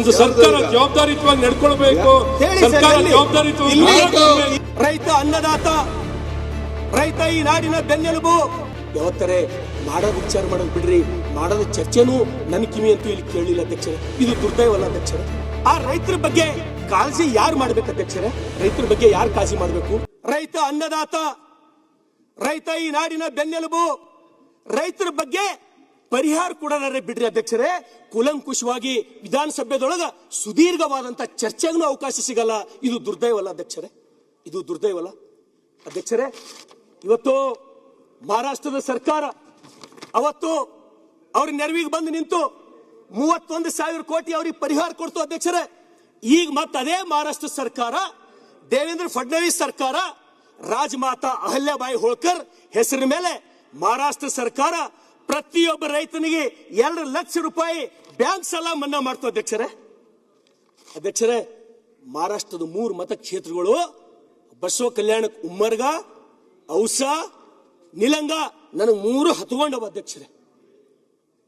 ಒಂದು ಸರ್ಕಾರ ಜವಾಬ್ದಾರಿಯುತವಾಗಿ ನಡ್ಕೊಳ್ಬೇಕು. ಸರ್ಕಾರ ಜವಾಬ್ದಾರಿಯುತವಾಗಿ ರೈತ ಅನ್ನದಾತ, ರೈತ ಈ ನಾಡಿನ ಬೆನ್ನೆಲುಬು. ಯಾವತ್ತರೆ ಮಾಡೋದು ವಿಚಾರ ಮಾಡೋದು ಬಿಡ್ರಿ, ಮಾಡೋದು ಚರ್ಚೆನೂ ನನ್ನ ಕಿವಿ ಅಂತೂ ಇಲ್ಲಿ ಕೇಳಿಲ್ಲ ಅಧ್ಯಕ್ಷರೇ. ಇದು ದುರ್ದೈವಲ್ಲ ಅಧ್ಯಕ್ಷರೇ. ಆ ರೈತರ ಬಗ್ಗೆ ಕಾಳಜಿ ಯಾರು ಮಾಡ್ಬೇಕು ಅಧ್ಯಕ್ಷರೇ? ರೈತರ ಬಗ್ಗೆ ಯಾರು ಕಾಳಜಿ ಮಾಡ್ಬೇಕು? ರೈತ ಅನ್ನದಾತ, ರೈತ ಈ ನಾಡಿನ ಬೆನ್ನೆಲುಬು. ರೈತರ ಬಗ್ಗೆ ಪರಿಹಾರ ಕೊಡೋದಾರೆ ಬಿಡ್ರಿ ಅಧ್ಯಕ್ಷರೇ. ಕೂಲಂಕುಷವಾಗಿ ವಿಧಾನಸಭೆದೊಳಗ ಸುದೀರ್ಘವಾದಂತ ಚರ್ಚೆಗೂ ಅವಕಾಶ ಸಿಗಲ್ಲ. ಇದು ದುರ್ದೈವಲ್ಲ ಅಧ್ಯಕ್ಷರೇ, ಇದು ದುರ್ದೈವಲ್ಲ ಅಧ್ಯಕ್ಷರೇ. ಇವತ್ತು ಮಹಾರಾಷ್ಟ್ರದ ಸರ್ಕಾರ ಅವತ್ತು ಅವ್ರ ನೆರವಿಗೆ ಬಂದು ನಿಂತು 31,000 ಕೋಟಿ ಅವ್ರಿಗೆ ಪರಿಹಾರ ಕೊಡ್ತು ಅಧ್ಯಕ್ಷರೇ. ಈಗ ಮತ್ತೆ ಅದೇ ಮಹಾರಾಷ್ಟ್ರ ಸರ್ಕಾರ, ದೇವೇಂದ್ರ ಫಡ್ನವೀಸ್ ಸರ್ಕಾರ, ರಾಜಮಾತಾ ಅಹಲ್ಯಾಬಾಯಿ ಹೋಳ್ಕರ್ ಹೆಸರಿನ ಮೇಲೆ ಮಹಾರಾಷ್ಟ್ರ ಸರ್ಕಾರ ಪ್ರತಿಯೊಬ್ಬ ರೈತನಿಗೆ 2 ಲಕ್ಷ ರೂಪಾಯಿ ಬ್ಯಾಂಕ್ ಸಾಲ ಮನ್ನಾ ಮಾಡ್ತು ಅಧ್ಯಕ್ಷರೇ. ಅಧ್ಯಕ್ಷರೇ, ಮಹಾರಾಷ್ಟ್ರದ 3 ಮತಕ್ಷೇತ್ರಗಳು ಬಸವ ಕಲ್ಯಾಣಕ್ಕೆ ಉಮ್ಮರ್ಗ, ಔಸಾ, ನಿಲಂಗ, ನನಗೆ 3 ಹತ್ಕೊಂಡವ ಅಧ್ಯಕ್ಷರೇ.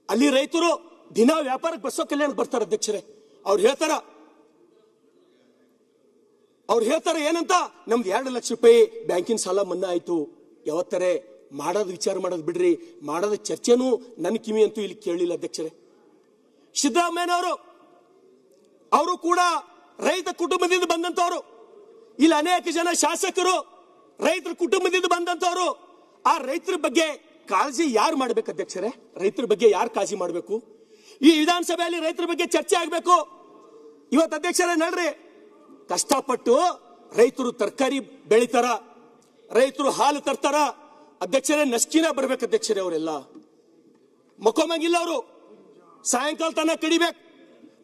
ಅಲ್ಲಿ ರೈತರು ದಿನ ವ್ಯಾಪಾರಕ್ಕೆ ಬಸವ ಕಲ್ಯಾಣಕ್ಕೆ ಬರ್ತಾರೆ ಅಧ್ಯಕ್ಷರೇ. ಅವ್ರು ಹೇಳ್ತಾರೆ ಏನಂತ, ನಮ್ದು 2 ಲಕ್ಷ ರೂಪಾಯಿ ಬ್ಯಾಂಕಿನ ಸಾಲ ಮನ್ನಾ ಆಯ್ತು. ಯಾವತ್ತರೆ ಮಾಡೋದು ವಿಚಾರ ಮಾಡೋದು ಬಿಡ್ರಿ, ಮಾಡೋದು ಚರ್ಚೆನೂ ನನ್ನ ಕಿವಿ ಅಂತೂ ಇಲ್ಲಿ ಕೇಳಿಲ್ಲ ಅಧ್ಯಕ್ಷರೇ. ಸಿದ್ದರಾಮಯ್ಯನವರು ಅವರು ಕೂಡ ರೈತ ಕುಟುಂಬದಿಂದ ಬಂದಂತವರು. ಇಲ್ಲಿ ಅನೇಕ ಜನ ಶಾಸಕರು ರೈತರ ಕುಟುಂಬದಿಂದ ಬಂದಂತವರು. ಆ ರೈತರ ಬಗ್ಗೆ ಕಾಳಜಿ ಯಾರು ಮಾಡ್ಬೇಕು ಅಧ್ಯಕ್ಷರೇ? ರೈತರ ಬಗ್ಗೆ ಯಾರು ಕಾಳಜಿ ಮಾಡ್ಬೇಕು? ಈ ವಿಧಾನಸಭೆಯಲ್ಲಿ ರೈತರ ಬಗ್ಗೆ ಚರ್ಚೆ ಆಗ್ಬೇಕು. ಇವತ್ತು ಅಧ್ಯಕ್ಷರೇ ನೋಡ್ರಿ, ಕಷ್ಟಪಟ್ಟು ರೈತರು ತರಕಾರಿ ಬೆಳಿತಾರ, ರೈತರು ಹಾಲು ತರ್ತಾರ ಅಧ್ಯಕ್ಷರೇ. ನಸ್ಕಿನ ಬರ್ಬೇಕು ಅಧ್ಯಕ್ಷರೇ. ಅವರೆಲ್ಲ ಮಕ್ಕೊಂಬಂಗಿಲ್ಲ, ಅವರು ಸಾಯಂಕಾಲ ತನ ಕಡಿಬೇಕು,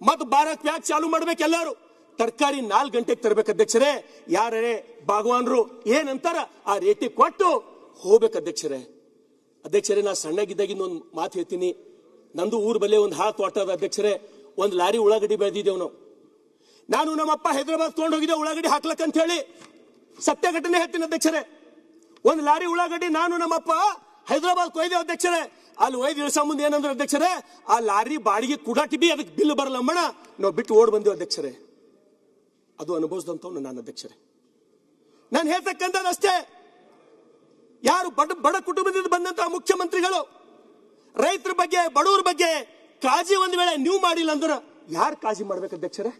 ಮತ್ ಬಾರಕ್ ಪ್ಯಾಕ್ ಚಾಲು ಮಾಡ್ಬೇಕು. ಎಲ್ಲಾರು ತರಕಾರಿ 4 ಗಂಟೆಗೆ ತರಬೇಕು ಅಧ್ಯಕ್ಷರೇ. ಯಾರೇ ಭಾಗವಾನ್ರು ಏನಂತಾರ ಆ ರೇಟಿಗೆ ಕೊಟ್ಟು ಹೋಗ್ಬೇಕು ಅಧ್ಯಕ್ಷರೇ. ಅಧ್ಯಕ್ಷರೇ, ನಾ ಸಣ್ಣಗಿದ್ದಾಗಿಂದ ಒಂದು ಮಾತು ಹೇಳ್ತೀನಿ. ನಂದು ಊರ್ ಬಲ್ಲೆ ಒಂದು ಹಾತ್ ತೋಟದ ಅಧ್ಯಕ್ಷರೇ. ಒಂದು ಲಾರಿ ಉಳ್ಳಾಗಡ್ಡಿ ಬೆಳೆದಿದ್ದೇವ್ ನಾನು ನಮ್ಮಪ್ಪ ಹೈದರಾಬಾದ್ ತಗೊಂಡು ಹೋಗಿದ್ದೆ ಉಳ್ಳಾಗಡ್ಡಿ ಹಾಕ್ಲಕ್ಕಂತ ಹೇಳಿ. ಸತ್ಯ ಘಟನೆ ಹೇಳ್ತೀನಿ ಅಧ್ಯಕ್ಷರೇ. ಒಂದು ಲಾರಿ ಉಳ್ಳಾಗಡ್ಡಿ ನಾನು ನಮ್ಮಪ್ಪ ಹೈದರಾಬಾದ್ ಕೊಯ್ದೇವ್ ಅಧ್ಯಕ್ಷರೇ. ಅಲ್ಲಿ ಒಯ್ದು ಇಳಿಸೋ ಮುಂದೆ ಏನಂದ್ರೆ ಅಧ್ಯಕ್ಷರೇ, ಆ ಲಾರಿ ಬಾಡಿಗೆ ಕುಡಾಟಿ ಬಿ ಅದಕ್ಕೆ ಬಿಲ್ ಬರಲ್ಲ ಅಮ್ಮಣ, ನಾವು ಬಿಟ್ಟು ಓಡ್ ಬಂದೇವು ಅಧ್ಯಕ್ಷರೇ. ಅದು ಅನುಭವಿಸಿದಂಥವ್ನು ನಾನು ಅಧ್ಯಕ್ಷರೇ. ನಾನು ಹೇಳ್ತಕ್ಕಂಥದ್ದಷ್ಟೇ, ಯಾರು ಬಡ ಕುಟುಂಬದಿಂದ ಬಂದಂತ ಮುಖ್ಯಮಂತ್ರಿಗಳು ರೈತರ ಬಗ್ಗೆ, ಬಡವರ ಬಗ್ಗೆ ಕಾಳಜಿ ಒಂದು ವೇಳೆ ನೀವು ಮಾಡಿಲ್ಲ ಅಂದ್ರೆ ಯಾರು ಕಾಳಜಿ ಮಾಡ್ಬೇಕು ಅಧ್ಯಕ್ಷರೇ?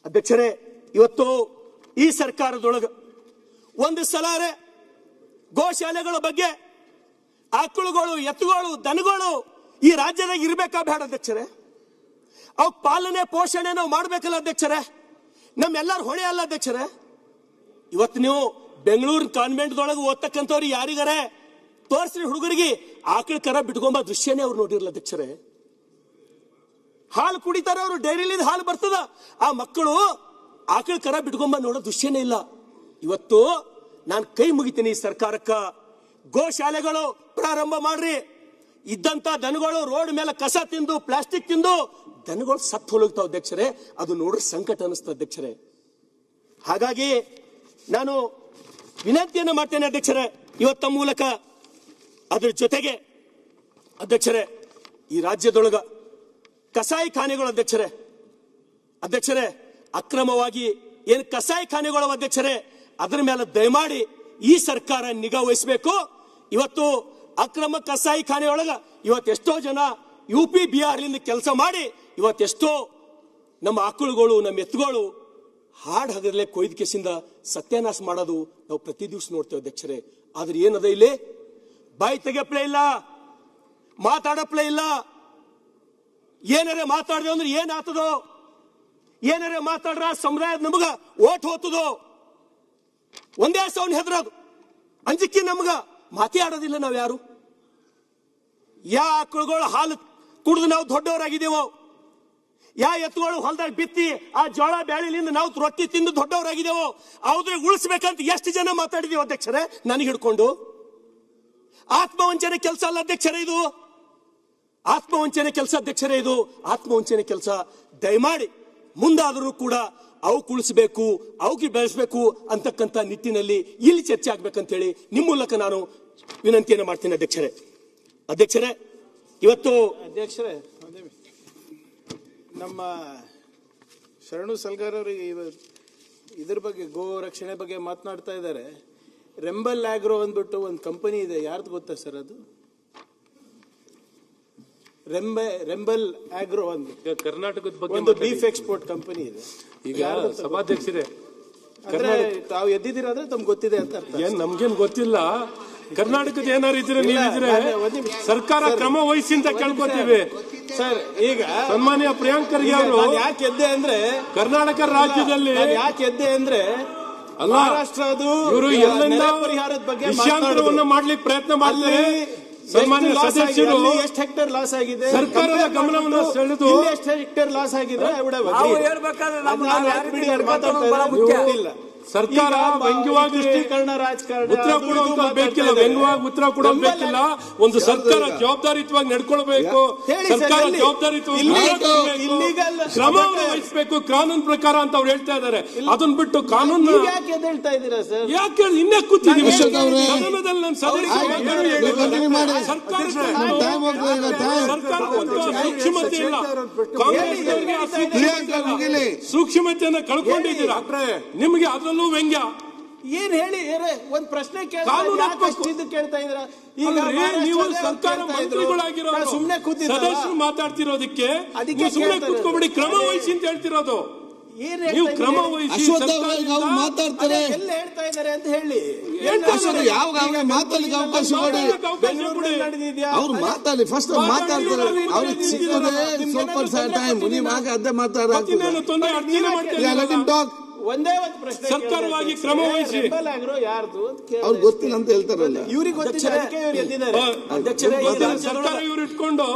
ಅಧ್ಯಕ್ಷರೇ, ಇವತ್ತು ಈ ಸರ್ಕಾರದೊಳಗ ಒಂದು ಸಲಾರೆ ಗೋಶಾಲೆಗಳ ಬಗ್ಗೆ, ಆಕಳುಗಳು, ಎತ್ತುಗಳು, ದನಗಳು ಈ ರಾಜ್ಯದಾಗ ಇರ್ಬೇಕಾ ಬೇಡ ಅಧ್ಯಕ್ಷರೇ? ಅವ್ ಪಾಲನೆ ಪೋಷಣೆ ನಾವು ಮಾಡ್ಬೇಕಲ್ಲ ಅಧ್ಯಕ್ಷರೇ? ನಮ್ಮೆಲ್ಲರ ಹೊಣೆ ಅಲ್ಲ ಅಧ್ಯಕ್ಷರೇ? ಇವತ್ತು ನೀವು ಬೆಂಗಳೂರು ಕಾನ್ವೆಂಟ್ದೊಳಗೆ ಓದ್ತಕ್ಕಂಥವ್ರು ಯಾರಿಗಾರೆ ತೋರಿಸ್ರಿ ಹುಡುಗರಿಗೆ ಆಕಳ ಕರ ಬಿಟ್ಕೊಂಬ ದೃಶ್ಯನೇ ಅವ್ರು ನೋಡಿರಲ್ಲ ಅಧ್ಯಕ್ಷರೇ. ಹಾಲು ಕುಡಿತಾರ ಅವರು, ಡೈರಿಲಿಂದ ಹಾಲು ಬರ್ತದ, ಆ ಮಕ್ಕಳು ಆಕಳ ಕರ ಬಿಟ್ಕೊಂಬ ನೋಡೋ ದೃಶ್ಯನೇ ಇಲ್ಲ. ಇವತ್ತು ನಾನು ಕೈ ಮುಗಿತೀನಿ ಈ ಸರ್ಕಾರಕ್ಕ, ಗೋಶಾಲೆಗಳು ಪ್ರಾರಂಭ ಮಾಡ್ರಿ. ಇದ್ದಂತ ದನಗಳು ರೋಡ್ ಮೇಲೆ ಕಸ ತಿಂದು, ಪ್ಲಾಸ್ಟಿಕ್ ತಿಂದು ದನಗಳು ಸತ್ತು ಹೋಗ್ತಾವ ಅಧ್ಯಕ್ಷರೇ. ಅದು ನೋಡ್ರಿ ಸಂಕಟ ಅನಿಸ್ತದೆ ಅಧ್ಯಕ್ಷರೇ. ಹಾಗಾಗಿ ನಾನು ವಿನಂತಿಯನ್ನು ಮಾಡ್ತೇನೆ ಅಧ್ಯಕ್ಷರೇ ಇವತ್ತ ಮೂಲಕ. ಅದ್ರ ಜೊತೆಗೆ ಅಧ್ಯಕ್ಷರೇ, ಈ ರಾಜ್ಯದೊಳಗ ಕಸಾಯಿ ಖಾನೆಗಳು ಅಧ್ಯಕ್ಷರೇ ಅಕ್ರಮವಾಗಿ ಏನು ಕಸಾಯಿ ಖಾನೆಗಳು ಅಧ್ಯಕ್ಷರೇ, ಅದರ ಮೇಲೆ ದಯಮಾಡಿ ಈ ಸರ್ಕಾರ ನಿಗಾ ವಹಿಸಬೇಕು. ಇವತ್ತು ಅಕ್ರಮ ಕಸಾಯಿ ಖಾನೆಯೊಳಗ ಇವತ್ತೆಷ್ಟೋ ಜನ UP ಬಿಹಾರ್ಲಿಂದ ಕೆಲಸ ಮಾಡಿ ಇವತ್ತೆಷ್ಟೋ ನಮ್ಮ ಆಕಳುಗಳು, ನಮ್ಮ ಎತ್ತುಗಳು ಹಾಡ್ ಹಗಲೇ ಕೊಯ್ದ ಕೇಸಿಂದ ಸತ್ಯಾನಾಶ ಮಾಡೋದು ನಾವು ಪ್ರತಿ ದಿವಸ ನೋಡ್ತೇವೆ ಅಧ್ಯಕ್ಷರೇ. ಆದ್ರೆ ಏನದ ಇಲ್ಲಿ ಬಾಯಿ ತೆಗೆಪ್ಲೇ ಇಲ್ಲ, ಮಾತಾಡಪ್ಲೇ ಇಲ್ಲ. ಏನಾರೇ ಮಾತಾಡ್ದೆ ಅಂದ್ರೆ ಏನ್ ಆತದೋ, ಏನಾರೇ ಮಾತಾಡ್ರ ಸಮುದಾಯದ ನಮಗ ಓಟ್ ಹೋತದೋ, ಒಂದೇ ಸೌನ್ ಹೆದ್ರೋದು ಅಂಜಿಕೆ ನಮಗ ಮಾತೇ ಆಡೋದಿಲ್ಲ. ನಾವ್ ಯಾರು ಯಾ ಆಕಳುಗಳು ಹಾಲು ಕುಡಿದು ನಾವು ದೊಡ್ಡವರಾಗಿದ್ದೇವೋ, ಯಾ ಎತ್ತುಗಳು ಹೊಲದಾಗ ಬಿತ್ತಿ ಆ ಜೋಳ ಬ್ಯಾಳಿಲಿಂದ ನಾವು ರೊಟ್ಟಿ ತಿಂದು ದೊಡ್ಡವರಾಗಿದ್ದೇವೋ, ಅವ್ರಿಗೆ ಉಳಿಸ್ಬೇಕಂತ ಎಷ್ಟು ಜನ ಮಾತಾಡಿದೀವಿ ಅಧ್ಯಕ್ಷರೇ. ನನಗೆ ಹಿಡ್ಕೊಂಡು ಆತ್ಮವಂಚನೆ ಕೆಲಸ ಅಲ್ಲ ಅಧ್ಯಕ್ಷರೇ ಇದು, ಆತ್ಮವಂಚನೆ ಕೆಲಸ ಅಧ್ಯಕ್ಷರೇ ಇದು, ಆತ್ಮವಂಚನೆ ಕೆಲಸ. ದಯಮಾಡಿ ಮುಂದಾದರೂ ಕೂಡ ಅವು ಕುಳಿಸಬೇಕು, ಅವಕ್ಕೆ ಬೆಳೆಸಬೇಕು ಅಂತಕ್ಕಂಥ ನಿಟ್ಟಿನಲ್ಲಿ ಇಲ್ಲಿ ಚರ್ಚೆ ಆಗ್ಬೇಕಂತ ಹೇಳಿ ನಿಮ್ಮ ಮೂಲಕ ನಾನು ವಿನಂತಿಯನ್ನು ಮಾಡ್ತೇನೆ ಅಧ್ಯಕ್ಷರೇ. ಇವತ್ತು ಅಧ್ಯಕ್ಷರೇ, ನಮ್ಮ ಶರಣು ಸಲ್ಗಾರ್ ಅವರಿಗೆ ಇದ್ರ ಬಗ್ಗೆ ಗೋ ರಕ್ಷಣೆ ಬಗ್ಗೆ ಮಾತನಾಡ್ತಾ ಇದ್ದಾರೆ. ರೆಂಬಲ್ ಆಗ್ರೋ ಅಂದ್ಬಿಟ್ಟು ಒಂದು ಕಂಪನಿ ಇದೆ, ಯಾರ್ದು ಗೊತ್ತಾ ಸರ್ ಅದು? ರೆಂಬಲ್ ಆಗ್ರೋ ಅಂದ್ಬಿಟ್ಟು ಕರ್ನಾಟಕದ ಬಗ್ಗೆ ಒಂದು ಬೀಫ್ ಎಕ್ಸ್ಪೋರ್ಟ್ ಕಂಪನಿ ಇದೆ. ಈಗ ಸಭಾಧ್ಯಕ್ಷರೇ, ಅಂದ್ರೆ ತಾವು ಎದ್ದಿದ್ದೀರಾ ಅಂದ್ರೆ ತಮ್ಗೆ ಗೊತ್ತಿದೆ ಅಂತ ಅರ್ಥ. ಏನ್ ನಮ್ಗೇನ್ ಗೊತ್ತಿಲ್ಲ. ಕರ್ನಾಟಕದ ಏನಾರು ಇದ್ರೆ ನೀವಿದ್ರೆ ಸರ್ಕಾರ ಕ್ರಮ ವಹಿಸಿ ಅಂತ ಕೇಳ್ಕೊತೀವಿ ಸರ್. ಈಗ ಸನ್ಮಾನ್ಯ ಪ್ರಿಯಾಂಕ್ ಖರ್ಗೆ ಅವರು ಯಾಕೆ ಎದ್ದೆ ಅಂದ್ರೆ ಕರ್ನಾಟಕ ರಾಜ್ಯದಲ್ಲಿ ಯಾಕೆ ಎದ್ದೆ ಅಂದ್ರೆ ಅಲ್ಲ, ಮಹಾರಾಷ್ಟ್ರದು ಇವರು ಎಲ್ಲೆಲ್ಲ ಪರಿಹಾರದ ಬಗ್ಗೆ ವಿಷಯಾಂತರವನ್ನ ಮಾಡ್ಲಿಕ್ಕೆ ಪ್ರಯತ್ನ ಮಾಡ್ತಾರೆ. ಸನ್ಮಾನ್ಯ ಸದಸ್ಯರು ಎಷ್ಟು ಹೆಕ್ಟೇರ್ ಲಾಸ್ ಆಗಿದೆ ಸರ್ಕಾರದ ಗಮನವನ್ನು ಸೆಳೆದು ಎಷ್ಟು ಹೆಕ್ಟೇರ್ ಲಾಸ್ ಆಗಿದೆ ಸರ್ಕಾರ ವ್ಯಂಗ್ಯವಾಗಿ ದೃಷ್ಟೀಕರಣ ರಾಜಕಾರಣ ಉತ್ತರ ಕೊಡುವಂತ ಬೇಕಿಲ್ಲ, ವ್ಯಂಗ್ಯವಾಗಿ ಉತ್ತರ ಕೊಡೋದು ಬೇಕಿಲ್ಲ. ಒಂದು ಸರ್ಕಾರ ಜವಾಬ್ದಾರಿಯುತವಾಗಿ ನಡ್ಕೊಳ್ಬೇಕು, ಸರ್ಕಾರ ಜವಾಬ್ದಾರಿಯುತವಾಗಿ ಕ್ರಮವನ್ನು ವಹಿಸಬೇಕು ಕಾನೂನು ಪ್ರಕಾರ ಅಂತ ಅವ್ರು ಹೇಳ್ತಾ ಇದ್ದಾರೆ. ಅದನ್ನ ಬಿಟ್ಟು ಕಾನೂನು ಯಾಕೆ ಹೇಳ್ತಾ ಇದ್ದೀರಾ ಸರ್? ಯಾಕೆ ಇನ್ನೇ ಕೂತಿದ್ದೀವಿ ಸದನದಲ್ಲಿ? ನಾನು ಸರ್ಕಾರಕ್ಕೆ ಸೂಕ್ಷ್ಮತೆ ಇಲ್ಲ, ಕಾಂಗ್ರೆಸ್ನವರಿಗೆ ಸೂಕ್ಷ್ಮತೆಯನ್ನ ಕಳ್ಕೊಂಡಿದ್ದೀರಾ. ನಿಮಗೆ ಅದರಲ್ಲೂ ವ್ಯಂಗ್ಯ ಏನ್ ಹೇಳಿ ಒಂದ್ ಪ್ರಶ್ನೆ ಇದು ಕೇಳ್ತಾ ಇದ್ರ. ಈಗ ನೀವು ಸರ್ಕಾರ ಮಂತ್ರಿಗಳಾಗಿರೋ ಸುಮ್ನೆ ಕೂತಿದ್ದೀರಾ, ಸದಸ್ಯರು ಮಾತಾಡ್ತಿರೋದಕ್ಕೆ ಸುಮ್ನೆ ಕೂತ್ಕೊಬಿಡಿ, ಕ್ರಮ ವಹಿಸಿ ಅಂತ ಹೇಳ್ತಿರೋದು. ನೀವು ಕ್ರಮ ವಹಿಸಿ ಮಾತಾಡ್ತಾರೆ, ಎಲ್ಲ ಹೇಳ್ತಾ ಇದಾರೆ ಅಂತ ಹೇಳಿ ಯಾವ ಮಾತಾಡ್ಲಿಕ್ಕೆ ಅವಕಾಶ ಕೊಡಿ, ಅವ್ರು ಮಾತಾಡಿ. ಫಸ್ಟ್ ಮಾತಾಡ್ತಾರೆ, ಅವ್ರಿಗೆ ಸಿಗ್ತದೆ ಸ್ವಲ್ಪ ಟೈಮ್. ನೀವು ಆಗ ಅದೇ ಮಾತಾಡ ಒಂದೇ ಒಂದು ಪ್ರಶ್ನೆ, ಸರ್ಕಾರವಾಗಿ ಕ್ರಮ ವಹಿಸಿ. ಯಾರ್ದು ಅವ್ರಿಗೆ ಗೊತ್ತಿಲ್ಲ ಅಂತ ಹೇಳ್ತಾರಲ್ಲ, ಇವ್ರಿಗೆ ಗೊತ್ತಿದೆ. ಸರ್ಕಾರ ಇವ್ರು ಇಟ್ಕೊಂಡು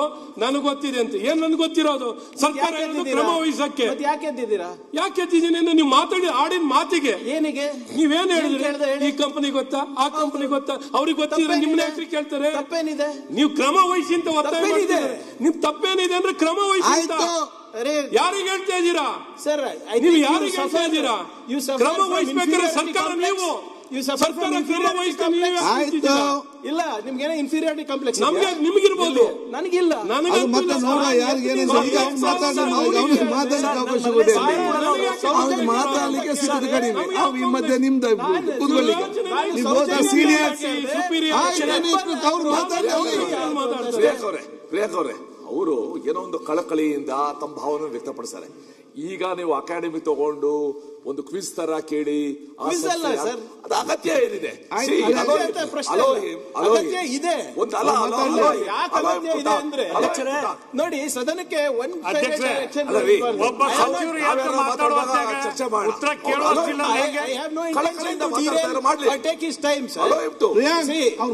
ನನಗೆ ಗೊತ್ತಿದೆ ಅಂತ. ಏನ್ ನನ್ಗೆ ಗೊತ್ತಿರೋದು? ಸರ್ಕಾರ ಕ್ರಮ ವಹಿಸಕ್ಕೆ ಯಾಕೆ ಎದ್ದಿದ್ದೀರಾ? ಯಾಕೆ ಎದ್ದಿದ್ದೀನಿ? ನೀವು ಮಾತಾಡಿ ಆಡಿನ ಮಾತಿಗೆ ಏನಿಗೆ ನೀವೇನ್ ಹೇಳಿದ್ರೆ ಈ ಕಂಪನಿ ಗೊತ್ತಾ, ಆ ಕಂಪನಿ ಗೊತ್ತಾ, ಅವ್ರಿಗೆ ಗೊತ್ತಿದ್ರೆ ನಿಮ್ನ ಯಾಕೆ ಕೇಳ್ತಾರೆ? ತಪ್ಪೇನಿದೆ? ನೀವು ಕ್ರಮ ವಹಿಸಿ ಅಂತ ಒತ್ತಾಯ ಮಾಡಿದ್ರೆ ನಿಮ್ ತಪ್ಪೇನಿದೆ ಅಂದ್ರೆ ಕ್ರಮ ವಹಿಸಿ ಅಂತ ಯಾರಿಗೆ ಹೇಳ್ತಾ ಇದ್ದೀರಾ ಸರ್? ನೀವು ಯಾರಿಗೆ ಹೇಳ್ತಾ ಇದ್ದೀರಾ? ಕ್ರಮ ವಹಿಸಬೇಕಾದ್ರೆ ಸರ್ಕಾರ ನೀವು ಸರ್ಕಾರ ಕ್ರಮ ವಹಿಸ್ತಾ ಇಲ್ಲ. ನಿಮ್ಗೇನೋ ಇನ್ಫೀರಿಯಾರಿಟಿ ಕಾಂಪ್ಲೆಕ್ಸ್ ನಿಮಗಿರ್ಬೋದು, ನನಗಿಲ್ಲ. ಮತ್ತೆ ನೋಡ ಯಾರಿಗೇನು ಮಾತಾಡ್ಲಿಕ್ಕೆ ಸಿಗೋದು ಕಡಿಮೆ. ಈ ಮಧ್ಯೆ ನಿಮ್ದು ಕೂತ್ಕೊಳ್ಳಿಕ್ಕೆ ಸೀನಿಯರ್ ಅವ್ರು ಪ್ರಿಯಾಂಕ್ ಅವರೇ, ಅವರು ಏನೋ ಒಂದು ಕಳಕಳಿಯಿಂದ ತಮ್ಮ ಭಾವನೆ ವ್ಯಕ್ತಪಡಿಸ್ತಾರೆ. ಈಗ ನೀವು ಅಕಾಡೆಮಿ ತಗೊಂಡು ಒಂದು ಕ್ವಿಜ್ ತರ ಕೇಳಿ ಅದು ಅಗತ್ಯ ಏನಿದೆ? ನೋಡಿ, ಸದನಕ್ಕೆ ಚರ್ಚೆ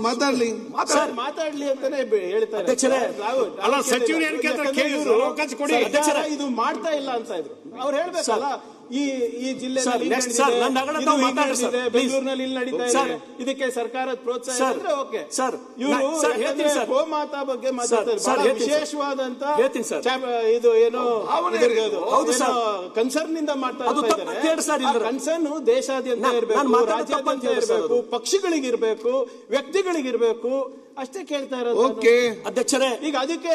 ಮಾತಾಡ್ಲಿ ಅಂತಾನೆ ಹೇಳ್ತಾರೆ. ಸಚಿವರು ಇದು ಮಾಡ್ತಾ ಇಲ್ಲ ಅಂತ ಇದ್ರು. ಅವ್ರು ಹೇಳ್ಬೇಕಲ್ಲ, ಈ ಜಿಲ್ಲೆ ಬೆಂಗಳೂರಿನಲ್ಲಿ ಇಲ್ಲಿ ನಡೀತಾ ಇದೆ, ಇದಕ್ಕೆ ಸರ್ಕಾರದ ಪ್ರೋತ್ಸಾಹ ಇದ್ರೆ ಓಕೆ. ಇವರು ಗೋಮಾತಾ ಬಗ್ಗೆ ಮಾತಾಡ್ತಾರೆ, ವಿಶೇಷವಾದಂತ ಇದು ಏನೋ ಕನ್ಸರ್ನ್ ಇಂದ ಮಾಡ್ತಾ ಇದ್ದಾರೆ. ಕನ್ಸರ್ನ್ ದೇಶಾದ್ಯಂತ ಇರಬೇಕು, ರಾಜ್ಯಾದ್ಯಂತ ಇರಬೇಕು, ಪಕ್ಷಿಗಳಿಗಿರ್ಬೇಕು, ವ್ಯಕ್ತಿಗಳಿಗಿರ್ಬೇಕು, ಅಷ್ಟೇ ಕೇಳ್ತಾ ಇರೋದು. ಓಕೆ ಅಧ್ಯಕ್ಷರೇ, ಈಗ ಅದಕ್ಕೆ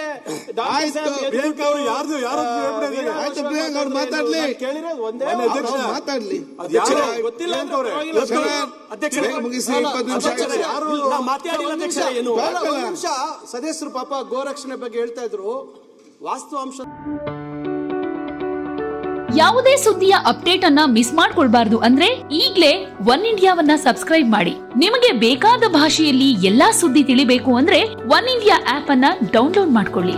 ಮಾತಾಡ್ಲಿ ಕೇಳಿರೋದು ಒಂದೇ ಮಾತಾಡ್ಲಿ ಗೊತ್ತಿಲ್ಲ ಅಂತ ಸದಸ್ಯರು ಪಾಪ ಗೋರಕ್ಷಣೆ ಬಗ್ಗೆ ಹೇಳ್ತಾ ಇದ್ರು. ವಾಸ್ತವಾಂಶ ಯಾವುದೇ ಸುದ್ದಿಯ ಅಪ್ಡೇಟ್ ಅನ್ನ ಮಿಸ್ ಮಾಡ್ಕೊಳ್ಬಾರ್ದು ಅಂದ್ರೆ ಈಗ್ಲೇ ಒನ್ ಇಂಡಿಯಾವನ್ನ ಸಬ್ಸ್ಕ್ರೈಬ್ ಮಾಡಿ. ನಿಮಗೆ ಬೇಕಾದ ಭಾಷೆಯಲ್ಲಿ ಎಲ್ಲಾ ಸುದ್ದಿ ತಿಳಿಬೇಕು ಅಂದ್ರೆ ಒನ್ ಇಂಡಿಯಾ ಆಪ್ ಅನ್ನ ಡೌನ್ಲೋಡ್ ಮಾಡ್ಕೊಳ್ಳಿ.